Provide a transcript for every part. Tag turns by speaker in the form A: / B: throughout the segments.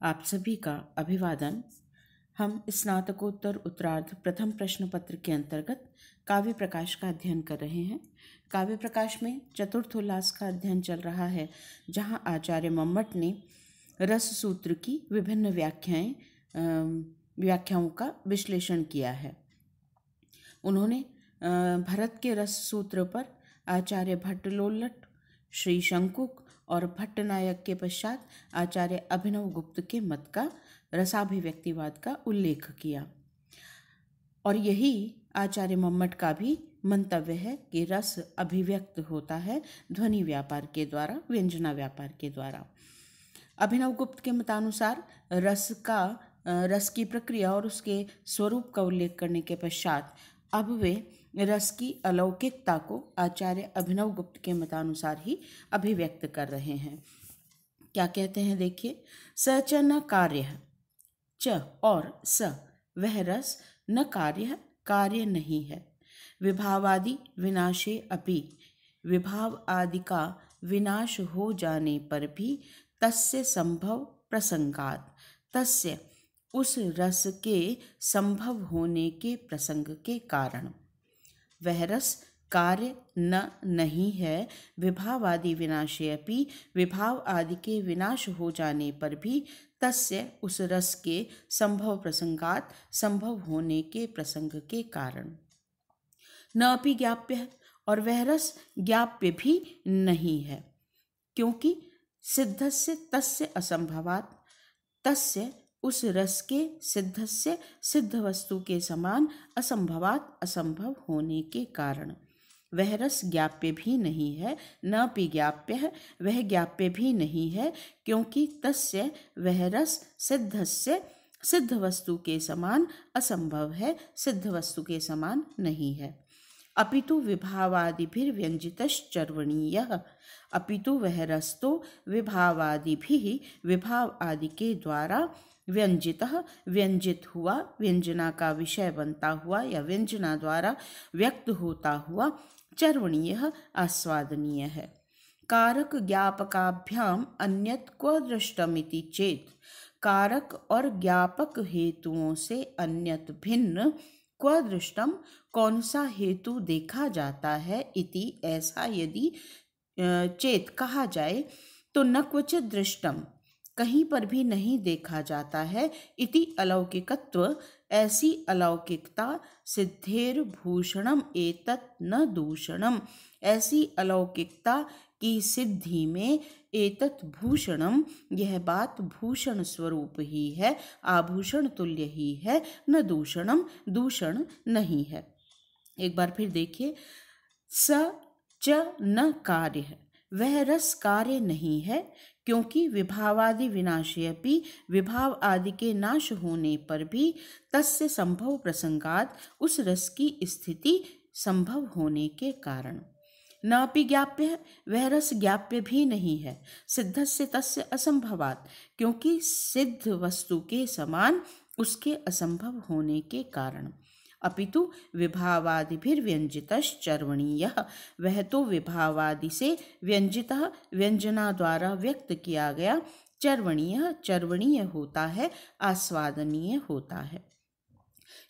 A: आप सभी का अभिवादन। हम स्नातकोत्तर उत्तरार्ध प्रथम प्रश्न पत्र के अंतर्गत काव्य प्रकाश का अध्ययन कर रहे हैं। काव्य प्रकाश में चतुर्थ उल्लास का अध्ययन चल रहा है, जहां आचार्य मम्मट ने रस सूत्र की विभिन्न व्याख्याओं का विश्लेषण किया है। उन्होंने भरत के रस सूत्र पर आचार्य भट्टलोल्लट, श्री शंकुक और भट्टनायक के पश्चात आचार्य अभिनव गुप्त के मत का रसाभिव्यक्तिवाद का उल्लेख किया। और यही आचार्य मम्मट का भी मंतव्य है कि रस अभिव्यक्त होता है ध्वनि व्यापार के द्वारा, व्यंजना व्यापार के द्वारा। अभिनव गुप्त के मतानुसार रस की प्रक्रिया और उसके स्वरूप का उल्लेख करने के पश्चात अब वे रस की अलौकिकता को आचार्य अभिनव गुप्त के मतानुसार ही अभिव्यक्त कर रहे हैं। क्या कहते हैं देखिए, स च न कार्य, च और स वह रस न कार्य नहीं है। विभावादि विनाशे अपि, विभाव आदि का विनाश हो जाने पर भी तस्य संभव प्रसंगात, तस्य उस रस के संभव होने के प्रसंग के कारण। वह रस कार्य नहीं है। विभाव आदि विनाशे अपि, विभाव आदि के विनाश हो जाने पर भी तस्य उस रस के संभव प्रसंगात, संभव होने के प्रसंग के कारण। न अपि ज्ञाप्य है, और वह रस ज्ञाप्य भी नहीं है, क्योंकि सिद्धस्य तस्य असंभवात्, तस्य उस रस के सिद्धस्य सिद्ध वस्तु के समान असंभवात्, असंभव होने के कारण। वह रस ज्ञाप्य भी नहीं है। न अपि ज्ञाप्य है, वह ज्ञाप्य भी नहीं है, क्योंकि तस्य वह रस सिद्धस्य सिद्ध वस्तु के समान असंभव है, सिद्ध वस्तु के समान नहीं है। अपितु विभावादिभिर्व्यंजितश्चर्वणीयः, अपितु वह रस तो विभावादिभिः, विभाव आदि के द्वारा व्यंजितः व्यंजित हुआ, व्यंजना का विषय बनता हुआ या व्यंजना द्वारा व्यक्त होता हुआ, चर्वणीयः आस्वादनीय है। कारक ज्ञापकाभ्याम अन्यत् क्व दृष्टमिति चेत, कारक और ज्ञापक हेतुओं से अन्यत भिन्न क्व दृष्टम, कौन सा हेतु देखा जाता है, इति ऐसा यदि चेत कहा जाए तो न क्वचित दृष्टम, कहीं पर भी नहीं देखा जाता है, इति अलौकिकत्व, ऐसी अलौकिकता, सिद्धेर भूषणम एतत् न दूषणम, ऐसी अलौकिकता की सिद्धि में एतत् भूषणम, यह बात भूषण स्वरूप ही है, आभूषण तुल्य ही है, न दूषणम, दूषण नहीं है। एक बार फिर देखिए, स च न कार्य है, वह रस कार्य नहीं है, क्योंकि विभावादि विनाशे अपि, विभाव आदि के नाश होने पर भी तस्य संभव प्रसंगात, उस रस की स्थिति संभव होने के कारण। न अपि ज्ञाप्य है, वह रस ज्ञाप्य भी नहीं है। सिद्धस्य तस्य असंभवात, क्योंकि सिद्ध वस्तु के समान उसके असंभव होने के कारण। अपितु विभावादिभिर्व्यंजितश्चर्वणीयः, वह तो विभावादि से व्यंजितः व्यंजना द्वारा व्यक्त किया गया, चर्वणीय चर्वणीय होता है, आस्वादनीय होता है।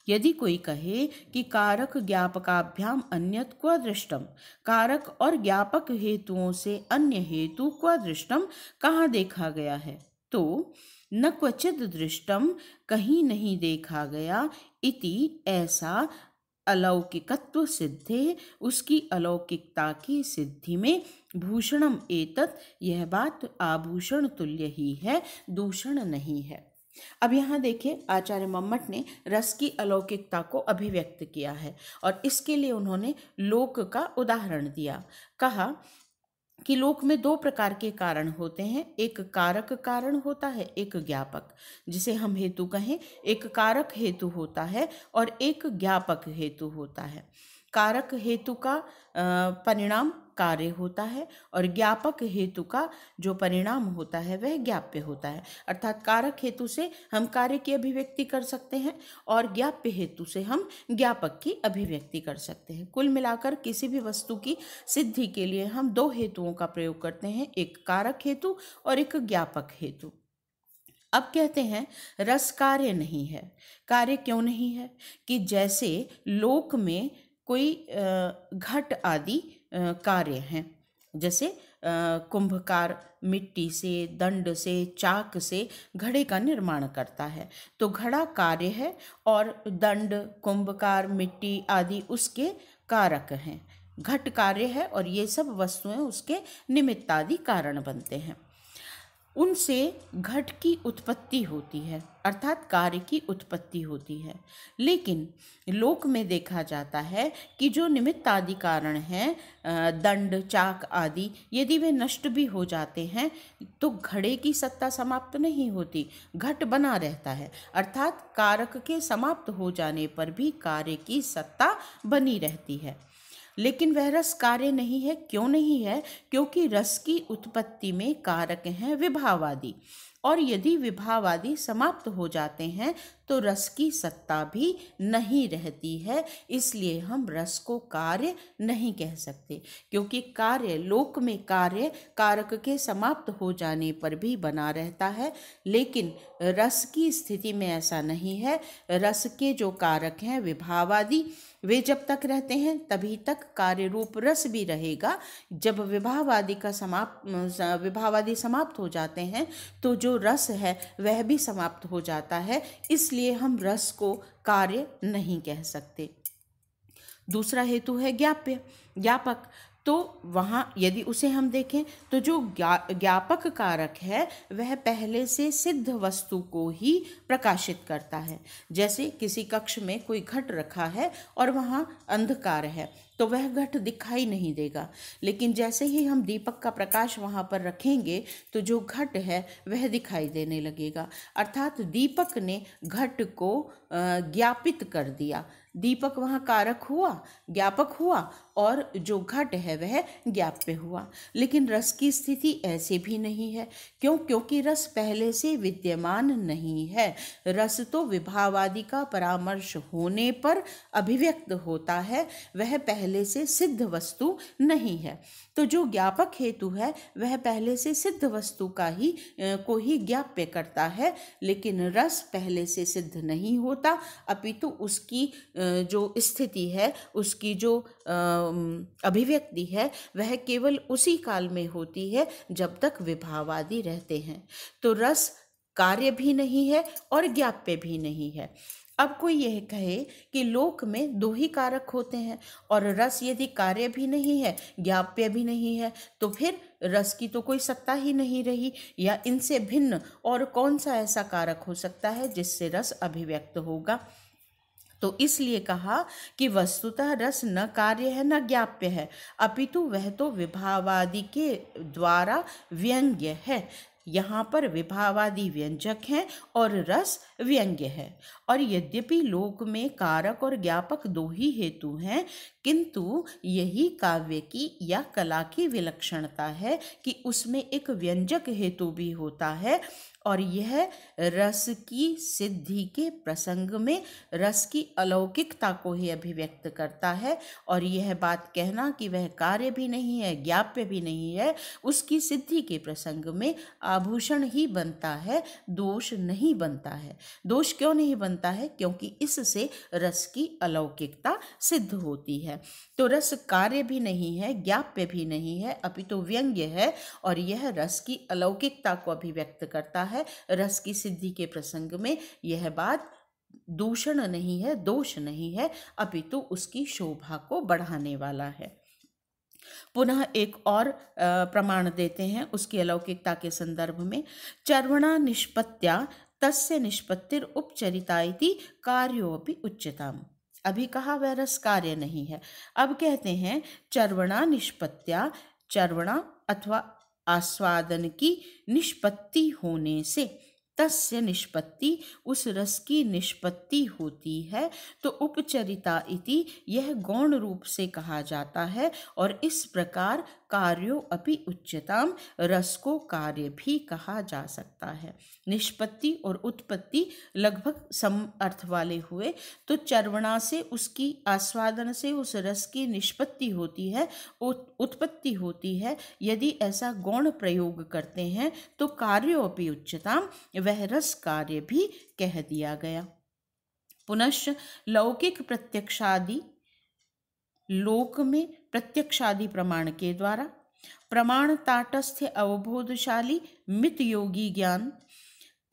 A: यदि कोई कहे कि कारक ज्ञापकाभ्याम अन्यत् क्व दृष्टम, कारक और ज्ञापक हेतुओं से अन्य हेतु क्व दृष्टम, कहाँ देखा गया है, तो न क्वचित दृष्टम, कहीं नहीं देखा गया, इति ऐसा अलौकिकत्व सिद्धे, उसकी अलौकिकता की सिद्धि में, भूषणम एतत्, यह बात आभूषण तुल्य ही है, दूषण नहीं है। अब यहाँ देखिए, आचार्य मम्मट ने रस की अलौकिकता को अभिव्यक्त किया है और इसके लिए उन्होंने लोक का उदाहरण दिया। कहा कि लोक में दो प्रकार के कारण होते हैं, एक कारक कारण होता है, एक ज्ञापक, जिसे हम हेतु कहें। एक कारक हेतु होता है और एक ज्ञापक हेतु होता है। कारक हेतु का परिणाम कार्य होता है और ज्ञापक हेतु का जो परिणाम होता है वह ज्ञाप्य होता है। अर्थात कारक हेतु से हम कार्य की अभिव्यक्ति कर सकते हैं और ज्ञाप्य हेतु से हम ज्ञापक की अभिव्यक्ति कर सकते हैं। कुल मिलाकर किसी भी वस्तु की सिद्धि के लिए हम दो हेतुओं का प्रयोग करते हैं, एक कारक हेतु और एक ज्ञापक हेतु। अब कहते हैं रस कार्य नहीं है। कार्य क्यों नहीं है? कि जैसे लोक में कोई घट आदि कार्य हैं, जैसे कुंभकार मिट्टी से, दंड से, चाक से घड़े का निर्माण करता है, तो घड़ा कार्य है और दंड, कुंभकार, मिट्टी आदि उसके कारक हैं। घट कार्य है और ये सब वस्तुएं उसके निमित्त आदि कारण बनते हैं। उनसे घट की उत्पत्ति होती है, अर्थात कार्य की उत्पत्ति होती है। लेकिन लोक में देखा जाता है कि जो निमित्त आदि कारण हैं, दंड, चाक आदि, यदि वे नष्ट भी हो जाते हैं तो घड़े की सत्ता समाप्त नहीं होती, घट बना रहता है। अर्थात कारक के समाप्त हो जाने पर भी कार्य की सत्ता बनी रहती है। लेकिन वह रस कार्य नहीं है। क्यों नहीं है? क्योंकि रस की उत्पत्ति में कारक हैं विभावादि, और यदि विभावादि समाप्त हो जाते हैं तो रस की सत्ता भी नहीं रहती है। इसलिए हम रस को कार्य नहीं कह सकते, क्योंकि कार्य, लोक में कार्य कारक के समाप्त हो जाने पर भी बना रहता है, लेकिन रस की स्थिति में ऐसा नहीं है। रस के जो कारक हैं विभावादि, वे जब तक रहते हैं तभी तक कार्य रूप रस भी रहेगा। जब विभावादि समाप्त हो जाते हैं तो जो रस है वह भी समाप्त हो जाता है। इसलिए हम रस को कार्य नहीं कह सकते। दूसरा हेतु है ज्ञाप्य, ज्ञापक। तो वहाँ यदि उसे हम देखें तो जो ज्ञापक कारक है वह पहले से सिद्ध वस्तु को ही प्रकाशित करता है। जैसे किसी कक्ष में कोई घट रखा है और वहाँ अंधकार है तो वह घट दिखाई नहीं देगा, लेकिन जैसे ही हम दीपक का प्रकाश वहाँ पर रखेंगे तो जो घट है वह दिखाई देने लगेगा। अर्थात दीपक ने घट को ज्ञापित कर दिया। दीपक वहाँ कारक हुआ, ज्ञापक हुआ, और जो घट है वह ज्ञाप्य हुआ। लेकिन रस की स्थिति ऐसे भी नहीं है। क्यों? क्योंकि रस पहले से विद्यमान नहीं है। रस तो विभावादि का परामर्श होने पर अभिव्यक्त होता है, वह पहले से सिद्ध वस्तु नहीं है। तो जो ज्ञापक हेतु है वह पहले से सिद्ध वस्तु को ही ज्ञाप्य करता है, लेकिन रस पहले से सिद्ध नहीं होता, अपितु उसकी जो स्थिति है, उसकी जो अभिव्यक्ति है वह केवल उसी काल में होती है जब तक विभावादि रहते हैं। तो रस कार्य भी नहीं है और ज्ञाप्य भी नहीं है। अब कोई यह कहे कि लोक में दो ही कारक होते हैं और रस यदि कार्य भी नहीं है, ज्ञाप्य भी नहीं है, तो फिर रस की तो कोई सत्ता ही नहीं रही, या इनसे भिन्न और कौन सा ऐसा कारक हो सकता है जिससे रस अभिव्यक्त होगा। तो इसलिए कहा कि वस्तुतः रस न कार्य है न ज्ञाप्य है, अपितु वह तो विभावादि के द्वारा व्यंग्य है। यहाँ पर विभावादि व्यंजक हैं और रस व्यंग्य है। और यद्यपि लोक में कारक और ज्ञापक दो ही हेतु हैं, किंतु यही काव्य की या कला की विलक्षणता है कि उसमें एक व्यंजक हेतु भी होता है, और यह रस की सिद्धि के प्रसंग में रस की अलौकिकता को ही अभिव्यक्त करता है। और यह बात कहना कि वह कार्य भी नहीं है, ज्ञाप्य भी नहीं है, उसकी सिद्धि के प्रसंग में आभूषण ही बनता है, दोष नहीं बनता है। दोष क्यों नहीं बनता है? क्योंकि इससे रस की अलौकिकता सिद्ध होती है। तो रस कार्य भी नहीं है, ज्ञाप्य भी नहीं है, अपितु व्यंग्य है, और यह रस की अलौकिकता को अभिव्यक्त करता है। रस की सिद्धि के प्रसंग में यह बात दूषण नहीं है, दोष नहीं है, अपितु उसकी शोभा को बढ़ाने वाला है। पुनः एक और प्रमाण देते हैं उसकी अलौकिकता के संदर्भ में। चर्वणा निष्पत्त्या तस्य निष्पत्तिर उपचरिता इति कार्योऽपि उच्यताम्। अभी कहा वह रस कार्य नहीं है, अब कहते हैं चर्वणा निष्पत्त्या, चर्वणा अथवा आस्वादन की निष्पत्ति होने से, तस्य निष्पत्ति, उस रस की निष्पत्ति होती है, तो उपचरिता इति, यह गौण रूप से कहा जाता है। और इस प्रकार कार्यो अपि उच्यताम, रस को कार्य भी कहा जा सकता है। निष्पत्ति और उत्पत्ति लगभग सम अर्थ वाले हुए, तो चर्वणा से उसकी आस्वादन से उस रस की निष्पत्ति होती है, उत्पत्ति होती है। यदि ऐसा गौण प्रयोग करते हैं तो कार्यो अपि उच्यताम, वह रस कार्य भी कह दिया गया। पुनश्च लौकिक प्रत्यक्षादि, लोक में प्रत्यक्षादि प्रमाण के द्वारा प्रमाण ताटस्थ्य अवबोधशाली मित योगी ज्ञान,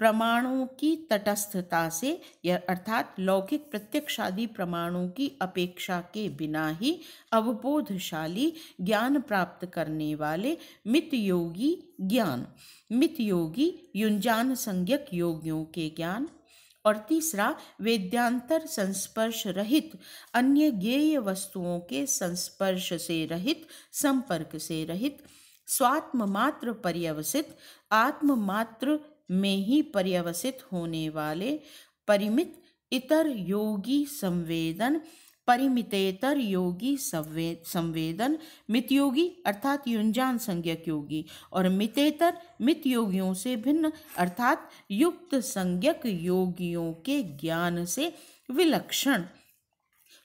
A: प्रमाणों की तटस्थता से अर्थात लौकिक प्रत्यक्षादि प्रमाणों की अपेक्षा के बिना ही अवबोधशाली ज्ञान प्राप्त करने वाले मित योगी ज्ञान, मित योगी युंजान संज्ञक योगियों के ज्ञान। और तीसरा वेद्यांतर संस्पर्श रहित, अन्य ज्ञेय वस्तुओं के संस्पर्श से रहित, संपर्क से रहित, स्वात्म मात्र पर्यवसित, आत्म मात्र में ही पर्यवसित होने वाले परिमित इतर योगी संवेदन, परिमितेतर योगी संवेदन, मितयोगी अर्थात युंजान संज्ञक योगी और मितेतर मित योगियों से भिन्न अर्थात युक्त संज्ञक योगियों के ज्ञान से विलक्षण,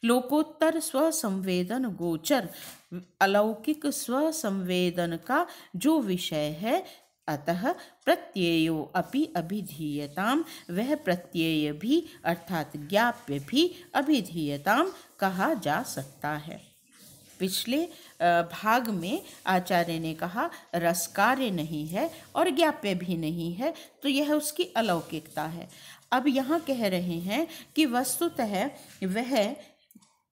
A: लोकोत्तर स्वसंवेदन गोचर, अलौकिक स्वसंवेदन का जो विषय है, अतः प्रत्ययो अपि अभिधीयताम, वह प्रत्यय भी अर्थात ज्ञाप्य भी अभिधीयताम कहा जा सकता है। पिछले भाग में आचार्य ने कहा रस कार्य नहीं है और ज्ञाप्य भी नहीं है, तो यह उसकी अलौकिकता है। अब यहाँ कह रहे हैं कि वस्तुतः वह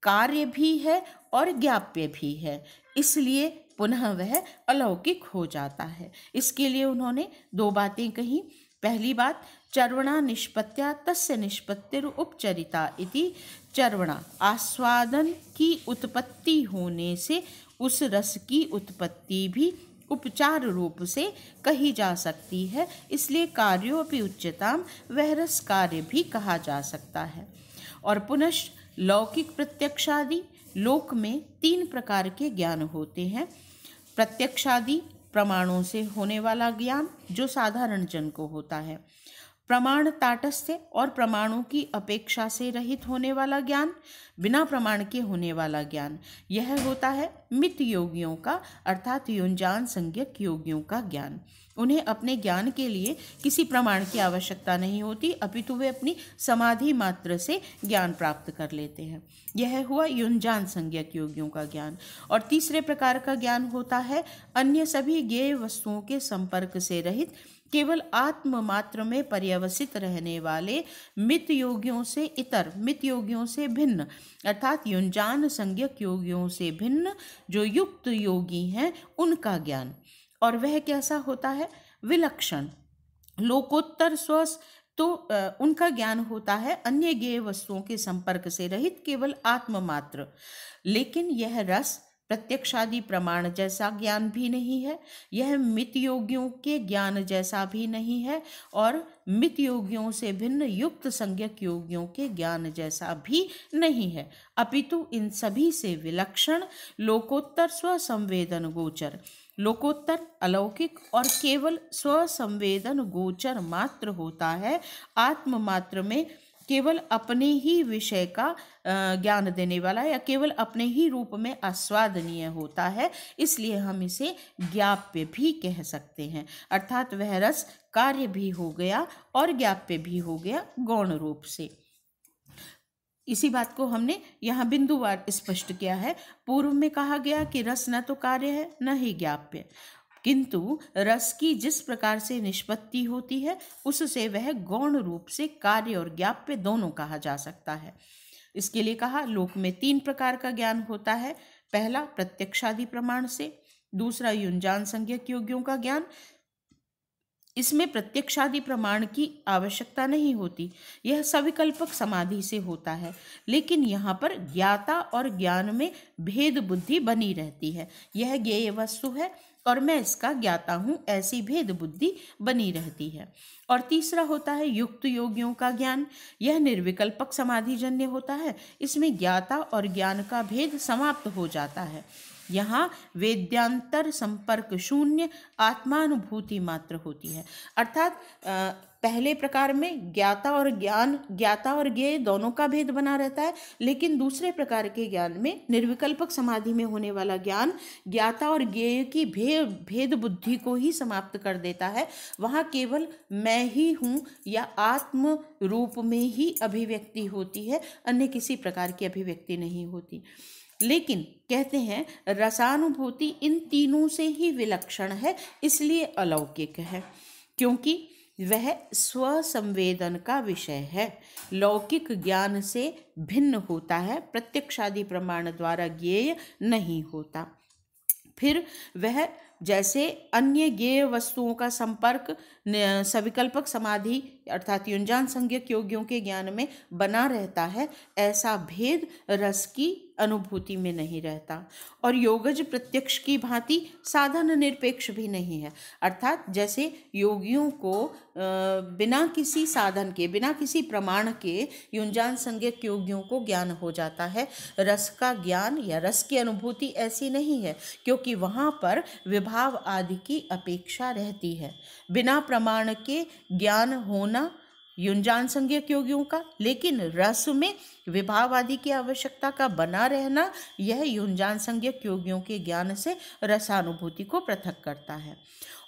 A: कार्य भी है और ज्ञाप्य भी है, इसलिए पुनः वह अलौकिक हो जाता है। इसके लिए उन्होंने दो बातें कही। पहली बात, चर्वणा निष्पत्त्या तस्य निष्पत्तिर उपचरिता इति, चर्वणा आस्वादन की उत्पत्ति होने से उस रस की उत्पत्ति भी उपचार रूप से कही जा सकती है, इसलिए कार्योपि उच्यताम, वह रस कार्य भी कहा जा सकता है। और पुनश्च लौकिक प्रत्यक्षादि, लोक में तीन प्रकार के ज्ञान होते हैं। प्रत्यक्षादि प्रमाणों से होने वाला ज्ञान जो साधारण जन को होता है, प्रमाण ताटस्थ्य और प्रमाणों की अपेक्षा से रहित होने वाला ज्ञान, बिना प्रमाण के होने वाला ज्ञान, यह होता है मित योगियों का अर्थात युंजान संज्ञक योगियों का ज्ञान। उन्हें अपने ज्ञान के लिए किसी प्रमाण की आवश्यकता नहीं होती, अपितु वे अपनी समाधि मात्र से ज्ञान प्राप्त कर लेते हैं। यह हुआ युंजान संज्ञक योगियों का ज्ञान। और तीसरे प्रकार का ज्ञान होता है अन्य सभी ज्ञेय वस्तुओं के संपर्क से रहित, केवल आत्म मात्र में पर्यवसित रहने वाले मित योगियों से इतर, मित योगियों से भिन्न अर्थात युंजान संज्ञक योगियों से भिन्न जो युक्त योगी हैं, उनका ज्ञान। और वह कैसा होता है? विलक्षण, लोकोत्तर स्व, तो उनका ज्ञान होता है अन्य ज्ञेय वस्तुओं के संपर्क से रहित, केवल आत्म मात्र। लेकिन यह रस प्रत्यक्षादि प्रमाण जैसा ज्ञान भी नहीं है, यह मित योगियों के ज्ञान जैसा भी नहीं है, और मित योगियों से भिन्न युक्त संज्ञक योगियों के ज्ञान जैसा भी नहीं है, अपितु इन सभी से विलक्षण, लोकोत्तर स्वसंवेदन गोचर, लोकोत्तर अलौकिक और केवल स्वसंवेदन गोचर मात्र होता है, आत्म मात्र में केवल अपने ही विषय का ज्ञान देने वाला या केवल अपने ही रूप में आस्वादनीय होता है, इसलिए हम इसे ज्ञाप्य भी कह सकते हैं। अर्थात वह रस कार्य भी हो गया और ज्ञाप्य भी हो गया गौण रूप से। इसी बात को हमने यहाँ बिंदुवार स्पष्ट किया है। पूर्व में कहा गया कि रस न तो कार्य है न ही ज्ञाप्य, किंतु रस की जिस प्रकार से निष्पत्ति होती है उससे वह गौण रूप से कार्य और ज्ञाप्य दोनों कहा जा सकता है। इसके लिए कहा लोक में तीन प्रकार का ज्ञान होता है। पहला प्रत्यक्षादि प्रमाण से, दूसरा युंजान संज्ञक योगियों का ज्ञान, इसमें प्रत्यक्षादि प्रमाण की आवश्यकता नहीं होती, यह सविकल्पक समाधि से होता है। लेकिन यहाँ पर ज्ञाता और ज्ञान में भेद बुद्धि बनी रहती है, यह ज्ञेय वस्तु है और मैं इसका ज्ञाता हूँ, ऐसी भेद बुद्धि बनी रहती है। और तीसरा होता है युक्त योगियों का ज्ञान, यह निर्विकल्पक समाधिजन्य होता है, इसमें ज्ञाता और ज्ञान का भेद समाप्त हो जाता है। यहाँ वेद्यांतर संपर्क शून्य आत्मानुभूति मात्र होती है। अर्थात पहले प्रकार में ज्ञाता और ज्ञेय दोनों का भेद बना रहता है, लेकिन दूसरे प्रकार के ज्ञान में निर्विकल्पक समाधि में होने वाला ज्ञान ज्ञाता और ज्ञेय की भेद बुद्धि को ही समाप्त कर देता है। वहाँ केवल मैं ही हूँ या आत्म रूप में ही अभिव्यक्ति होती है, अन्य किसी प्रकार की अभिव्यक्ति नहीं होती। लेकिन कहते हैं रसानुभूति इन तीनों से ही विलक्षण है, इसलिए अलौकिक है, क्योंकि वह स्वसंवेदन का विषय है, लौकिक ज्ञान से भिन्न होता है, प्रत्यक्षादि प्रमाण द्वारा ज्ञेय नहीं होता। फिर वह जैसे अन्य ज्ञेय वस्तुओं का संपर्क सविकल्पक समाधि अर्थात युंजान संज्ञक योगियों के ज्ञान में बना रहता है, ऐसा भेद रस की अनुभूति में नहीं रहता। और योगज प्रत्यक्ष की भांति साधन निरपेक्ष भी नहीं है, अर्थात जैसे योगियों को बिना किसी साधन के, बिना किसी प्रमाण के युंजान संज्ञक योगियों को ज्ञान हो जाता है, रस का ज्ञान या रस की अनुभूति ऐसी नहीं है, क्योंकि वहाँ पर विभाव आदि की अपेक्षा रहती है। बिना प्रमाण के ज्ञान होना युंजान संज्ञक योगियों का, लेकिन रस में विभाव आदि की आवश्यकता का बना रहना यह युंजान संज्ञक योगियों के ज्ञान से रसानुभूति को पृथक करता है।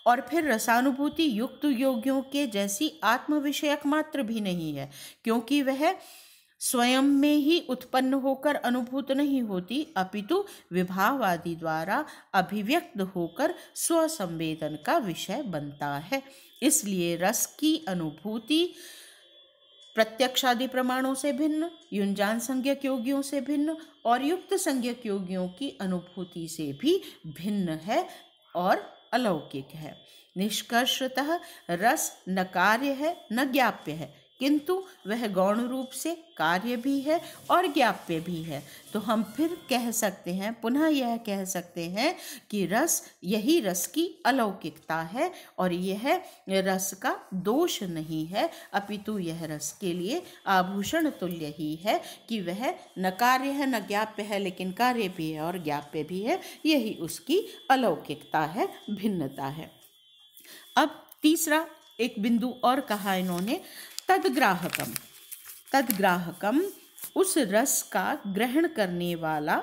A: और फिर रसानुभूति युक्त योगियों के जैसी आत्म विषयक मात्र भी नहीं है, क्योंकि वह स्वयं में ही उत्पन्न होकर अनुभूत नहीं होती, अपितु विभाव आदि द्वारा अभिव्यक्त होकर स्वसंवेदन का विषय बनता है। इसलिए रस की अनुभूति प्रत्यक्षादि प्रमाणों से भिन्न, युंजान संज्ञक योगियों से भिन्न और युक्त संज्ञक योगियों की अनुभूति से भी भिन्न है और अलौकिक है। निष्कर्षतः रस न कार्य है न ज्ञाप्य है, किंतु वह गौण रूप से कार्य भी है और ज्ञाप्य भी है। तो हम फिर कह सकते हैं, पुनः यह कह सकते हैं कि रस, यही रस की अलौकिकता है और यह रस का दोष नहीं है, अपितु यह रस के लिए आभूषण तुल्य ही है कि वह न कार्य है न ज्ञाप्य है, लेकिन कार्य भी है और ज्ञाप्य भी है। यही उसकी अलौकिकता है, भिन्नता है। अब तीसरा एक बिंदु और कहा इन्होंने, तद्ग्राहकम। तद्ग्राहकम उस रस का ग्रहण करने वाला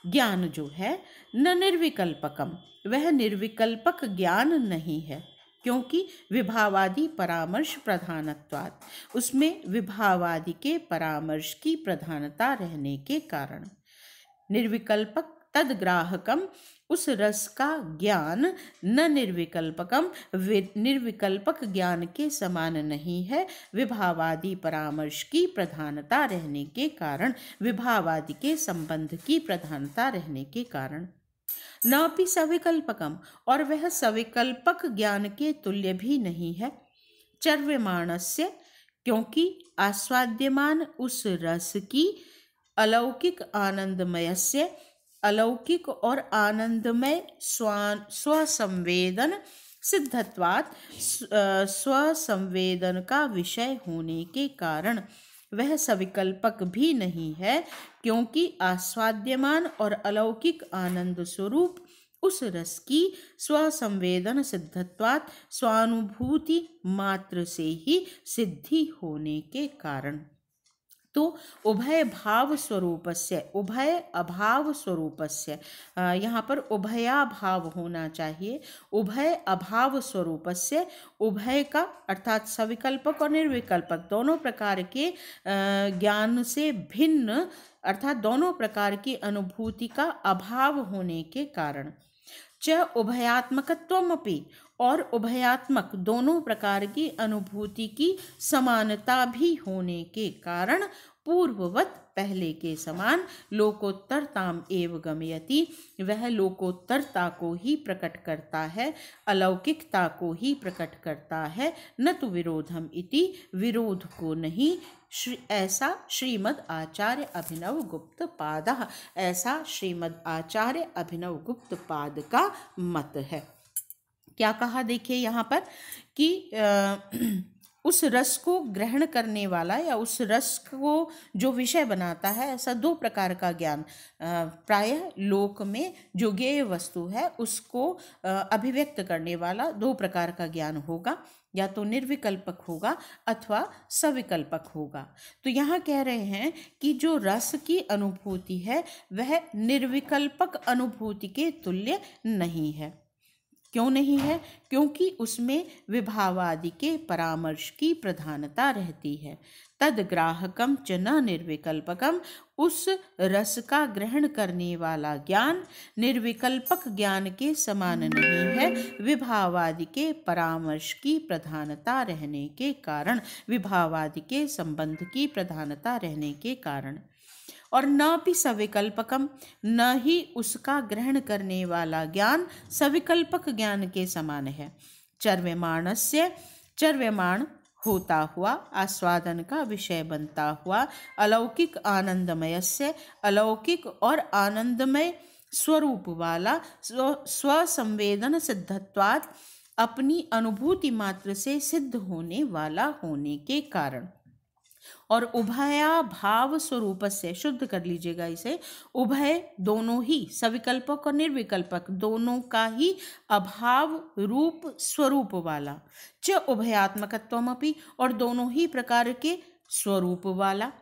A: ज्ञान जो है, न निर्विकल्पकम, वह निर्विकल्पक ज्ञान नहीं है, क्योंकि विभावादि परामर्श प्रधानत्वात्, उसमें विभावादि के परामर्श की प्रधानता रहने के कारण। निर्विकल्पक तद्ग्राहकम उस रस का ज्ञान न निर्विकल्पकम, निर्विकल्पक ज्ञान के समान नहीं है, विभावादि परामर्श की प्रधानता रहने के कारण, विभावादि के संबंध की प्रधानता रहने के कारण। नापि सविकल्पकम, और वह सविकल्पक ज्ञान के तुल्य भी नहीं है, चर्व्यमाणस्य, क्योंकि आस्वाद्यमान उस रस की अलौकिक आनंदमयस्य, अलौकिक और आनंदमय स्वसंवेदन सिद्धत्वात्, स्वसंवेदन का विषय होने के कारण वह सविकल्पक भी नहीं है, क्योंकि आस्वाद्यमान और अलौकिक आनंद स्वरूप उस रस की स्वसंवेदन सिद्धत्वात्, स्वानुभूति मात्र से ही सिद्धि होने के कारण। तो उभय भाव स्वरूपस्य, उभय अभाव स्वरूपस्य, यहाँ पर उभयाभाव होना चाहिए, उभय अभाव स्वरूपस्य, उभय का अर्थात सविकल्पक और निर्विकल्पक दोनों प्रकार के ज्ञान से भिन्न, अर्थात दोनों प्रकार की अनुभूति का अभाव होने के कारण। च उभयात्मकत्वमपि, और उभयात्मक दोनों प्रकार की अनुभूति की समानता भी होने के कारण पूर्ववत पहले के समान लोकोत्तरताम एव गमयति, वह लोकोत्तरता को ही प्रकट करता है, अलौकिकता को ही प्रकट करता है, न तो विरोधम इति, विरोध को नहीं। ऐसा श्रीमद् आचार्य अभिनव गुप्त पाद, ऐसा श्रीमद् आचार्य अभिनव गुप्त पाद का मत है। क्या कहा देखिए यहाँ पर कि उस रस को ग्रहण करने वाला या उस रस को जो विषय बनाता है, ऐसा दो प्रकार का ज्ञान प्रायः लोक में जो ज्ञेय वस्तु है उसको अभिव्यक्त करने वाला दो प्रकार का ज्ञान होगा, या तो निर्विकल्पक होगा अथवा सविकल्पक होगा। तो यहाँ कह रहे हैं कि जो रस की अनुभूति है वह निर्विकल्पक अनुभूति के तुल्य नहीं है। क्यों नहीं है? क्योंकि उसमें विभावादि के परामर्श की प्रधानता रहती है। तद ग्राहकम च न निर्विकल्पकम, उस रस का ग्रहण करने वाला ज्ञान निर्विकल्पक ज्ञान के समान नहीं है, विभावादि के परामर्श की प्रधानता रहने के कारण, विभावादि के संबंध की प्रधानता रहने के कारण। और न भी सविकल्पकम, न ही उसका ग्रहण करने वाला ज्ञान सविकल्पक ज्ञान के समान है। चर्व्यमाणस्य, चर्व्यमाण होता हुआ, आस्वादन का विषय बनता हुआ, अलौकिक आनंदमयस्य, अलौकिक और आनंदमय स्वरूप वाला, स्वसंवेदन सिद्धत्वात्, अपनी अनुभूति मात्र से सिद्ध होने वाला होने के कारण। और उभया भाव स्वरूप से, शुद्ध कर लीजिएगा इसे, उभय दोनों ही, सविकल्पक और निर्विकल्पक दोनों का ही अभाव रूप स्वरूप वाला, च उभयात्मकत्वमपि, और दोनों ही प्रकार के स्वरूप वाला,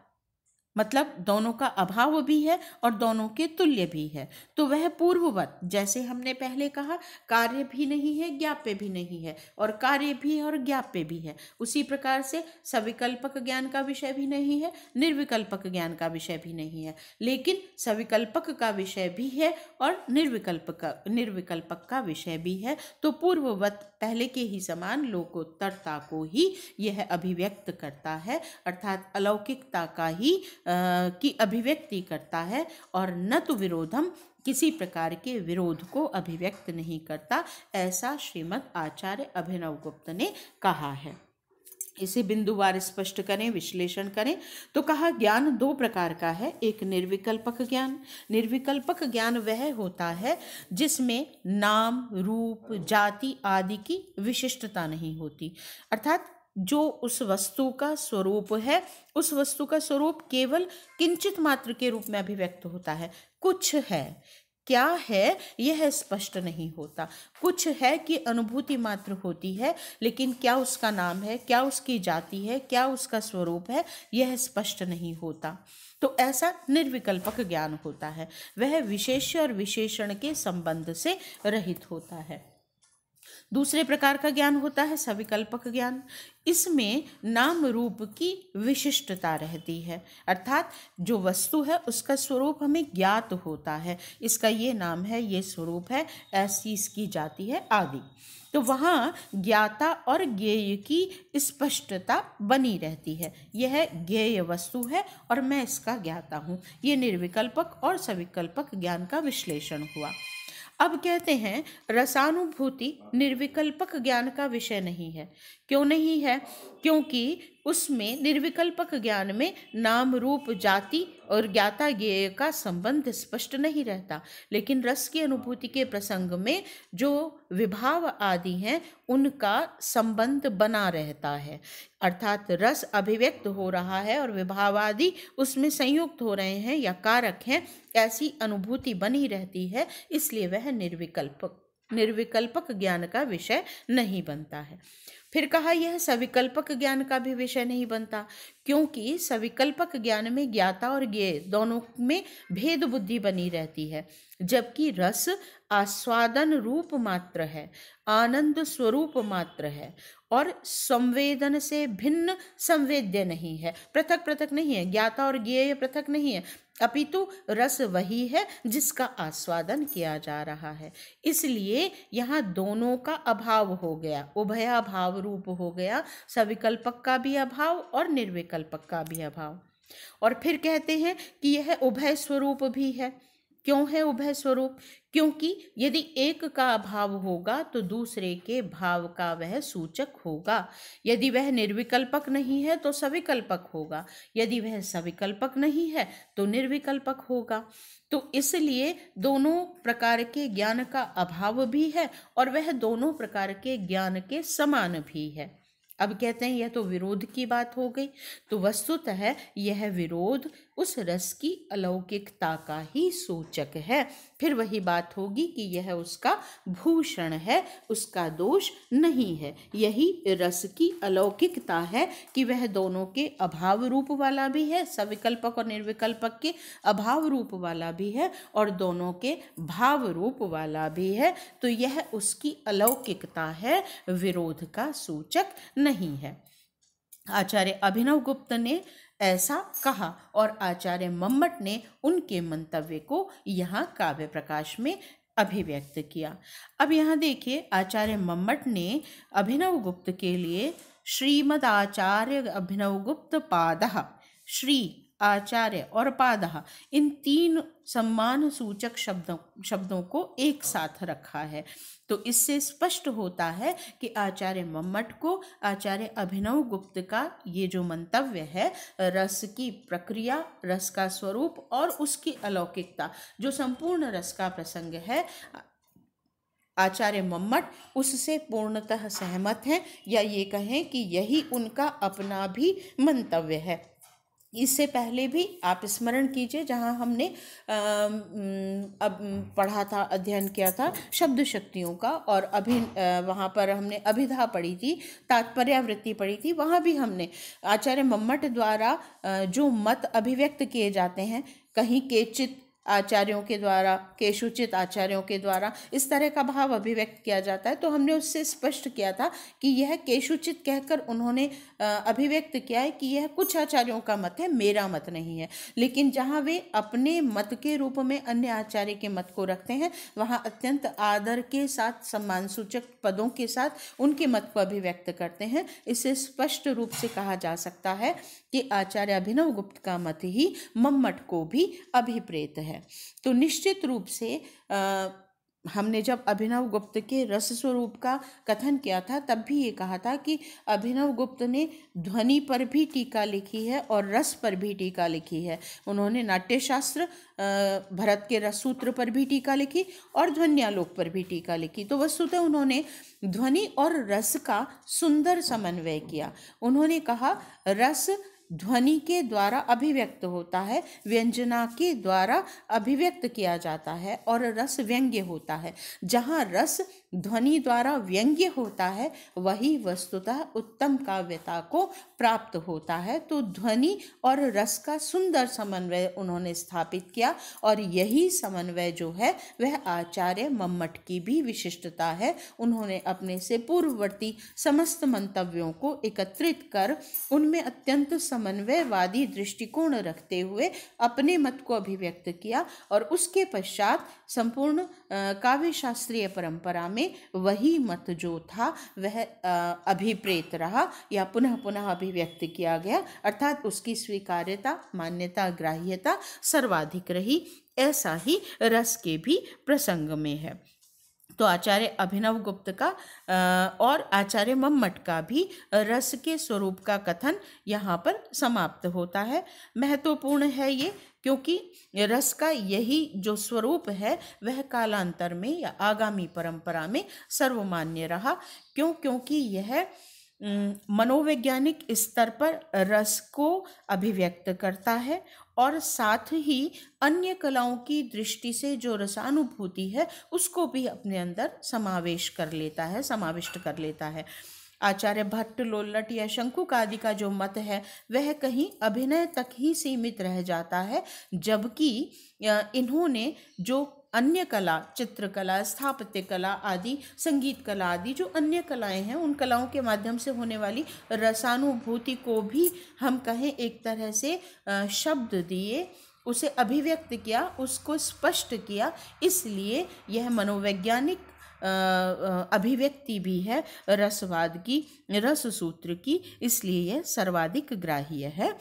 A: मतलब दोनों का अभाव भी है और दोनों के तुल्य भी है। तो वह पूर्ववत, जैसे हमने पहले कहा, कार्य भी नहीं है ज्ञाप्य भी नहीं है, और कार्य भी है और ज्ञाप्य भी है, उसी प्रकार से सविकल्पक ज्ञान का विषय भी नहीं है, निर्विकल्पक ज्ञान का विषय भी नहीं है, लेकिन सविकल्पक का विषय भी है और निर्विकल्पक का विषय भी है। तो पूर्ववत, पहले के ही समान लोकोत्तरता को ही यह अभिव्यक्त करता है, अर्थात अलौकिकता का ही की अभिव्यक्ति करता है, और न तो विरोधम, किसी प्रकार के विरोध को अभिव्यक्त नहीं करता, ऐसा श्रीमद् आचार्य अभिनवगुप्त ने कहा है। इसे बिंदुवार स्पष्ट करें, विश्लेषण करें तो कहा ज्ञान दो प्रकार का है। एक निर्विकल्पक ज्ञान, निर्विकल्पक ज्ञान वह होता है जिसमें नाम, रूप, जाति आदि की विशिष्टता नहीं होती, अर्थात जो उस वस्तु का स्वरूप है, उस वस्तु का स्वरूप केवल किंचित मात्र के रूप में अभिव्यक्त होता है। कुछ है, क्या है यह स्पष्ट नहीं होता, कुछ है कि अनुभूति मात्र होती है, लेकिन क्या उसका नाम है, क्या उसकी जाति है, क्या उसका स्वरूप है, यह स्पष्ट नहीं होता। तो ऐसा निर्विकल्पक ज्ञान होता है, वह विशेष्य और विशेषण के संबंध से रहित होता है। दूसरे प्रकार का ज्ञान होता है सविकल्पक ज्ञान। इसमें नाम रूप की विशिष्टता रहती है, अर्थात जो वस्तु है उसका स्वरूप हमें ज्ञात होता है, इसका ये नाम है, ये स्वरूप है, ऐसी इसकी जाति है आदि। तो वहाँ ज्ञाता और ज्ञेय की स्पष्टता बनी रहती है, यह ज्ञेय वस्तु है और मैं इसका ज्ञाता हूँ। ये निर्विकल्पक और सविकल्पक ज्ञान का विश्लेषण हुआ। अब कहते हैं रसानुभूति निर्विकल्पक ज्ञान का विषय नहीं है। क्यों नहीं है? क्योंकि उसमें निर्विकल्पक ज्ञान में नाम, रूप, जाति और ज्ञाता ज्ञेय का संबंध स्पष्ट नहीं रहता, लेकिन रस की अनुभूति के प्रसंग में जो विभाव आदि हैं उनका संबंध बना रहता है, अर्थात रस अभिव्यक्त हो रहा है और विभाव आदि उसमें संयुक्त हो रहे हैं या कारक हैं, ऐसी अनुभूति बनी रहती है, इसलिए वह निर्विकल्पक ज्ञान का विषय नहीं बनता है। फिर कहा यह सविकल्पक ज्ञान का भी विषय नहीं बनता, क्योंकि सविकल्पक ज्ञान में ज्ञाता और ज्ञेय दोनों में भेद बुद्धि बनी रहती है, जबकि रस आस्वादन रूप मात्र है, आनंद स्वरूप मात्र है और संवेदन से भिन्न संवेद्य नहीं है, पृथक पृथक नहीं है, ज्ञाता और ज्ञेय पृथक नहीं है, अपितु रस वही है जिसका आस्वादन किया जा रहा है। इसलिए यहाँ दोनों का अभाव हो गया, उभयाभाव रूप हो गया, सविकल्पक का भी अभाव और निर्विकल्पक का भी अभाव। और फिर कहते हैं कि यह उभय स्वरूप भी है। क्यों है उभय स्वरूप? क्योंकि यदि एक का अभाव होगा तो दूसरे के भाव का वह सूचक होगा। यदि वह निर्विकल्पक नहीं है तो सविकल्पक होगा, यदि वह सविकल्पक नहीं है तो निर्विकल्पक होगा। तो इसलिए दोनों प्रकार के ज्ञान का अभाव भी है और वह दोनों प्रकार के ज्ञान के समान भी है। अब कहते हैं यह तो विरोध की बात हो गई, तो वस्तुतः यह विरोध उस रस की अलौकिकता का ही सूचक है। फिर वही बात होगी कि यह उसका भूषण है, उसका दोष नहीं है। यही रस की अलौकिकता है कि वह दोनों के अभाव रूप वाला भी है, सविकल्पक और निर्विकल्पक के अभाव रूप वाला भी है, और दोनों के भाव रूप वाला भी है। तो यह उसकी अलौकिकता है, विरोध का सूचक नहीं है। आचार्य अभिनव गुप्त ने ऐसा कहा और आचार्य मम्मट ने उनके मंतव्य को यहाँ काव्य प्रकाश में अभिव्यक्त किया। अब यहाँ देखिए, आचार्य मम्मट ने अभिनव गुप्त के लिए श्रीमद आचार्य अभिनव गुप्त पादः, श्री, आचार्य और पादः, इन तीन सम्मान सूचक शब्दों को एक साथ रखा है। तो इससे स्पष्ट होता है कि आचार्य मम्मट को आचार्य अभिनव गुप्त का ये जो मंतव्य है, रस की प्रक्रिया, रस का स्वरूप और उसकी अलौकिकता, जो संपूर्ण रस का प्रसंग है, आचार्य मम्मट उससे पूर्णतः सहमत हैं, या ये कहें कि यही उनका अपना भी मंतव्य है। इससे पहले भी आप स्मरण कीजिए, जहाँ हमने अब पढ़ा था, अध्ययन किया था शब्द शक्तियों का, और वहाँ पर हमने अभिधा पढ़ी थी, तात्पर्यावृत्ति पढ़ी थी। वहाँ भी हमने आचार्य मम्मट द्वारा जो मत अभिव्यक्त किए जाते हैं, कहीं केचित आचार्यों के द्वारा, केषुचित आचार्यों के द्वारा, इस तरह का भाव अभिव्यक्त किया जाता है। तो हमने उससे स्पष्ट किया था कि यह केषुचित कहकर उन्होंने अभिव्यक्त किया है कि यह कुछ आचार्यों का मत है, मेरा मत नहीं है। लेकिन जहाँ वे अपने मत के रूप में अन्य आचार्य के मत को रखते हैं, वहाँ अत्यंत आदर के साथ, सम्मान सूचक पदों के साथ उनके मत को अभिव्यक्त करते हैं। इससे स्पष्ट रूप से कहा जा सकता है कि आचार्य अभिनव गुप्त का मत ही मम्मट को भी अभिप्रेत है। तो निश्चित रूप से हमने जब अभिनव गुप्त के रस स्वरूप का कथन किया था, तब भी ये कहा था कि अभिनव गुप्त ने ध्वनि पर भी टीका लिखी है और रस पर भी टीका लिखी है। उन्होंने नाट्यशास्त्र, भरत के रस सूत्र पर भी टीका लिखी और ध्वन्यालोक पर भी टीका लिखी। तो वस्तुतः उन्होंने ध्वनि और रस का सुंदर समन्वय किया। उन्होंने कहा, रस ध्वनि के द्वारा अभिव्यक्त होता है, व्यंजना के द्वारा अभिव्यक्त किया जाता है, और रस व्यंग्य होता है। जहाँ रस ध्वनि द्वारा व्यंग्य होता है, वही वस्तुतः उत्तम काव्यता को प्राप्त होता है। तो ध्वनि और रस का सुंदर समन्वय उन्होंने स्थापित किया, और यही समन्वय जो है वह आचार्य मम्मट की भी विशिष्टता है। उन्होंने अपने से पूर्ववर्ती समस्त मंतव्यों को एकत्रित कर उनमें अत्यंत समन्वयवादी दृष्टिकोण रखते हुए अपने मत को अभिव्यक्त किया, और उसके पश्चात संपूर्ण काव्य शास्त्रीय परंपरा में वही मत जो था वह अभिप्रेत रहा, या पुनः पुनः अभिव्यक्त किया गया, अर्थात उसकी स्वीकार्यता, मान्यता, ग्राह्यता सर्वाधिक रही। ऐसा ही रस के भी प्रसंग में है। तो आचार्य अभिनव गुप्त का और आचार्य मम्मट का भी रस के स्वरूप का कथन यहाँ पर समाप्त होता है। महत्वपूर्ण है ये, क्योंकि रस का यही जो स्वरूप है वह कालांतर में या आगामी परंपरा में सर्वमान्य रहा। क्योंकि यह मनोवैज्ञानिक स्तर पर रस को अभिव्यक्त करता है, और साथ ही अन्य कलाओं की दृष्टि से जो रसानुभूति है उसको भी अपने अंदर समाविष्ट कर लेता है। आचार्य भट्ट, लोल्लट या शंकुक आदि का जो मत है वह कहीं अभिनय तक ही सीमित रह जाता है, जबकि इन्होंने जो अन्य कला, चित्रकला, स्थापत्य कला आदि, संगीत कला आदि जो अन्य कलाएं हैं, उन कलाओं के माध्यम से होने वाली रसानुभूति को भी हम कहें एक तरह से शब्द दिए, उसे अभिव्यक्त किया, उसको स्पष्ट किया। इसलिए यह मनोवैज्ञानिक अभिव्यक्ति भी है रसवाद की, रस सूत्र की, इसलिए यह सर्वाधिक ग्राह्य है।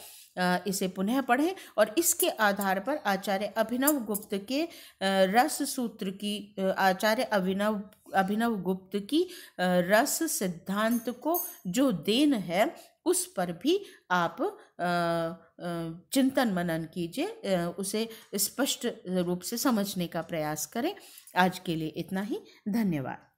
A: इसे पुनः पढ़ें और इसके आधार पर आचार्य अभिनव गुप्त के रस सूत्र की, आचार्य अभिनव गुप्त की रस सिद्धांत को जो देन है उस पर भी आप चिंतन मनन कीजिए, उसे स्पष्ट रूप से समझने का प्रयास करें। आज के लिए इतना ही। धन्यवाद।